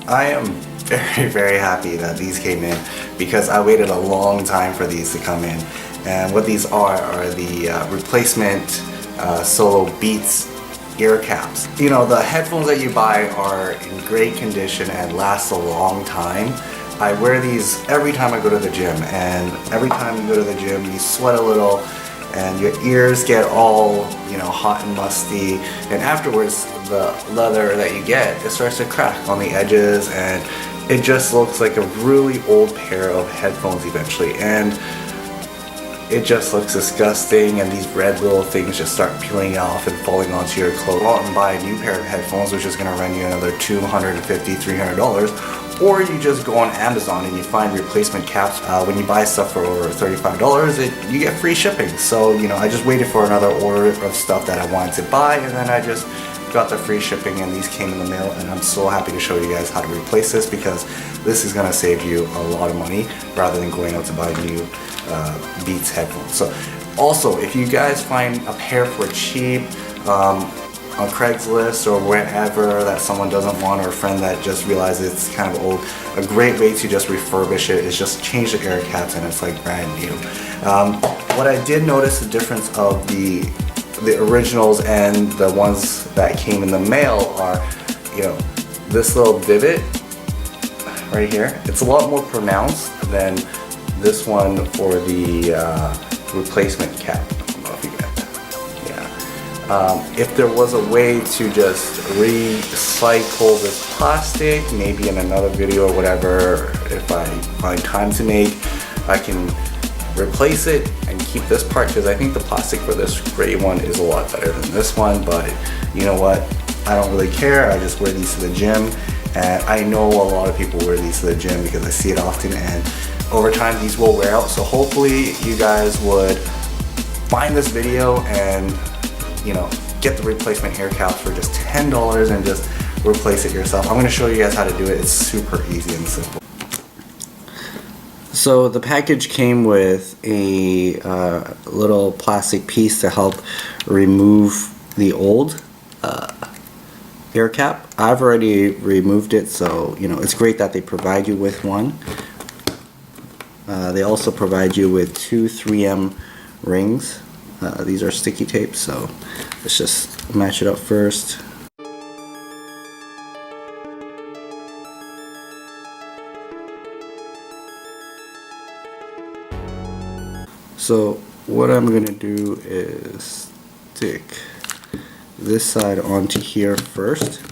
I am very happy that these came in because I waited a long time for these to come in. And what these are the replacement Solo Beats ear caps. You know, the headphones that you buy are in great condition and last a long time. I wear these every time I go to the gym, and every time you go to the gym you sweat a little and your ears get all, you know, hot and musty, and afterwards the leather that you get, it starts to crack on the edges and it just looks like a really old pair of headphones eventually, and it just looks disgusting, and these red little things just start peeling off and falling onto your clothes. Go out and buy a new pair of headphones, which is going to run you another $250, $300, or you just go on Amazon and you find replacement caps. When you buy stuff for over $35, you get free shipping. So, you know, I just waited for another order of stuff that I wanted to buy, and then I just got the free shipping, and these came in the mail, and I'm so happy to show you guys how to replace this, because this is going to save you a lot of money rather than going out to buy new Beats headphones. So also, if you guys find a pair for cheap on Craigslist or wherever that someone doesn't want, or a friend that just realizes it's kind of old, a great way to just refurbish it is just change the air caps and it's like brand new. What I did notice the difference of the originals and the ones that came in the mail are, you know, this little divot right here, it's a lot more pronounced than this one for the replacement cap. I don't know if you get that. Yeah. If there was a way to just recycle this plastic, maybe in another video or whatever, if I find time to make, I can replace it and keep this part, because I think the plastic for this gray one is a lot better than this one. But you know what, I don't really care. I just wear these to the gym, and I know a lot of people wear these to the gym because I see it often, and over time these will wear out. So hopefully you guys would find this video and, you know, get the replacement ear caps for just $10 and just replace it yourself. I'm going to show you guys how to do it. It's super easy and simple. So the package came with a little plastic piece to help remove the old ear cap. I've already removed it, so you know, it's great that they provide you with one. They also provide you with two 3M rings. These are sticky tape, so let's just match it up first. So what I'm going to do is stick this side onto here first.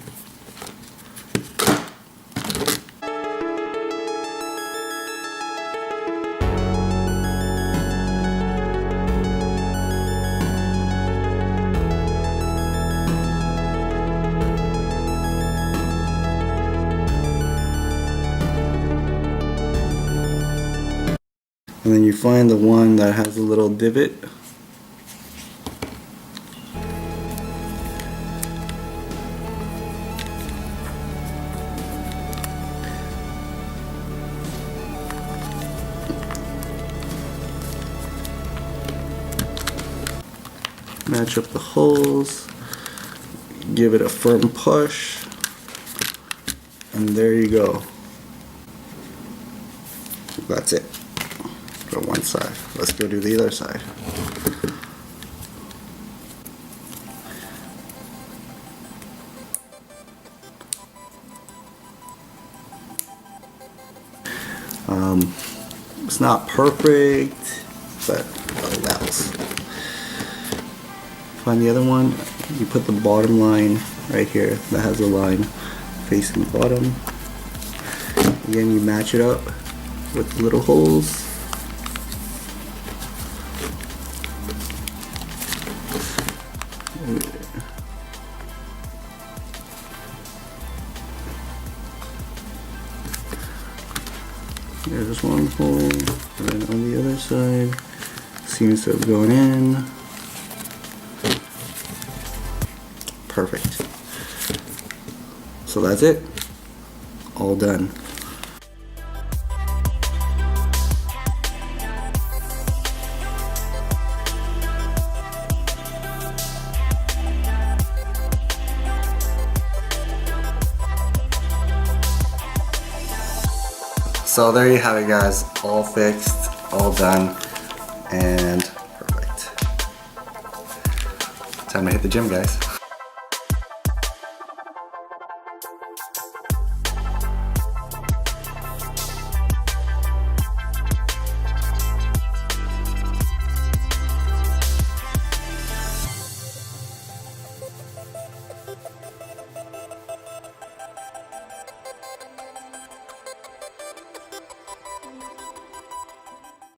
And then you find the one that has a little divot. Match up the holes, give it a firm push, and there you go. That's it. For one side. Let's go do the other side. It's not perfect, but that was. Find the other one. You put the bottom line right here. That has a line facing the bottom. Again, you match it up with the little holes. There's one hole, and then on the other side, seems to have gone in. Perfect. So that's it. All done. So there you have it, guys. All fixed, all done, and perfect. Time to hit the gym, guys.